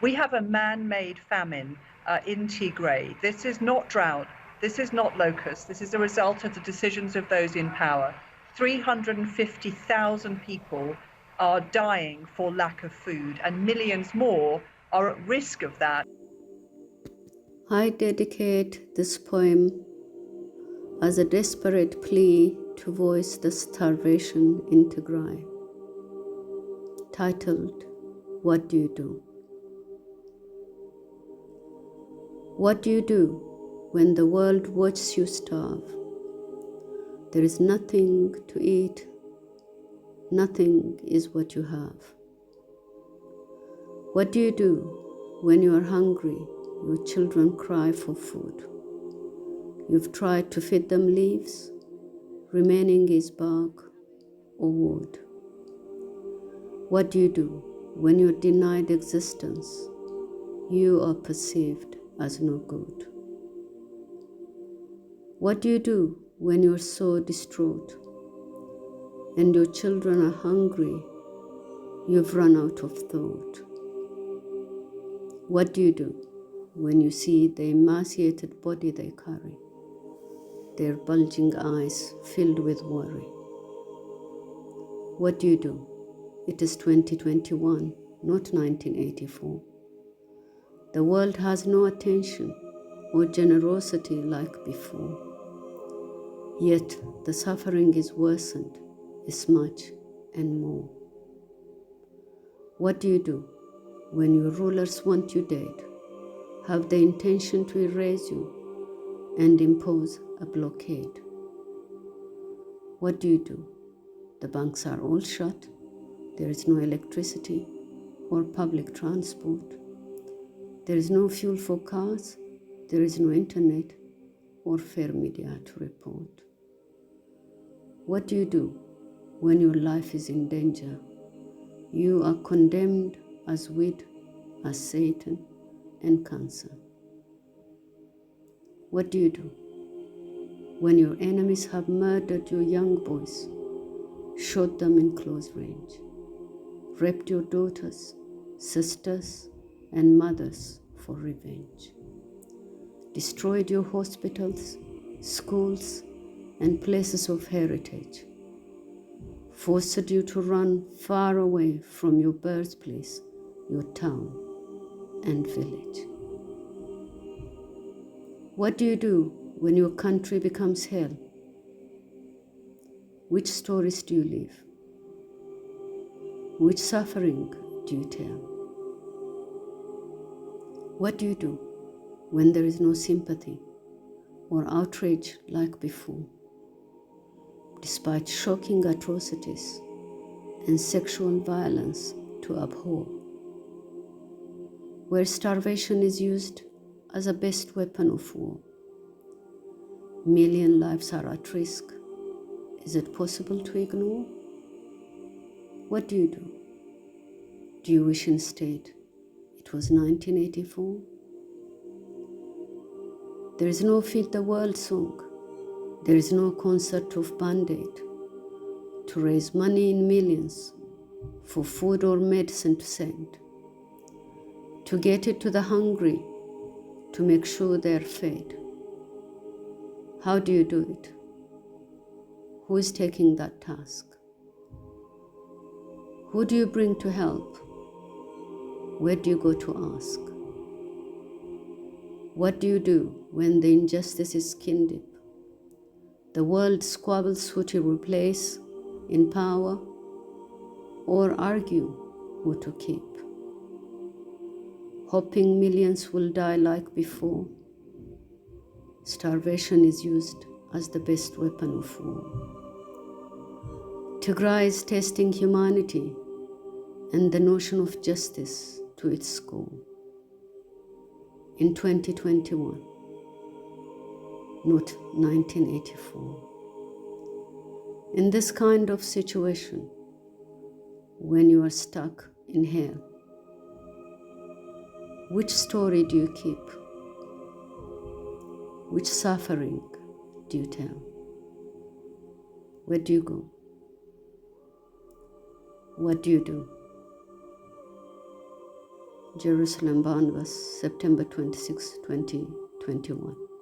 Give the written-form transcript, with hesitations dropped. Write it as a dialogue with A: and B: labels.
A: We have a man-made famine in Tigray. This is not drought. This is not locusts. This is a result of the decisions of those in power. 350,000 people are dying for lack of food, and millions more are at risk of that.
B: I dedicate this poem as a desperate plea to voice the starvation in Tigray, titled, What Do You Do? What do you do when the world watches you starve? There is nothing to eat, nothing is what you have. What do you do when you are hungry, your children cry for food? You've tried to feed them leaves, remaining is bark or wood. What do you do when you're denied existence? You are perceived as no good. What do you do when you're so distraught and your children are hungry? You've run out of thought. What do you do when you see the emaciated body they carry, their bulging eyes filled with worry? What do you do? It is 2021, not 1984. The world has no attention or generosity like before. Yet the suffering is worsened as much and more. What do you do when your rulers want you dead, have the intention to erase you and impose a blockade? What do you do? The banks are all shut. There is no electricity or public transport. There is no fuel for cars. There is no internet or fair media to report. What do you do when your life is in danger? You are condemned as weed, as Satan and cancer. What do you do when your enemies have murdered your young boys, shot them in close range, raped your daughters, sisters, and mothers for revenge, destroyed your hospitals, schools, and places of heritage, forced you to run far away from your birthplace, your town, and village? What do you do when your country becomes hell? Which stories do you live? Which suffering do you tell? What do you do when there is no sympathy or outrage like before, despite shocking atrocities and sexual violence to abhor, where starvation is used as a best weapon of war? Million lives are at risk. Is it possible to ignore? What do you do? Do you wish instead it was 1984? There is no Feed the World song. There is no concert of Band-Aid to raise money in millions for food or medicine to send, to get it to the hungry, to make sure they are fed. How do you do it? Who is taking that task? Who do you bring to help? Where do you go to ask? What do you do when the injustice is skin deep? The world squabbles who to replace in power or argue who to keep, hoping millions will die like before. Starvation is used as the best weapon of war. Tigray is testing humanity and the notion of justice to its core. In 2021, not 1984. In this kind of situation, when you are stuck in hell, which story do you keep? Which suffering do you tell? Where do you go? What do you do? Jerusalem, Barnabas, September 26, 2021.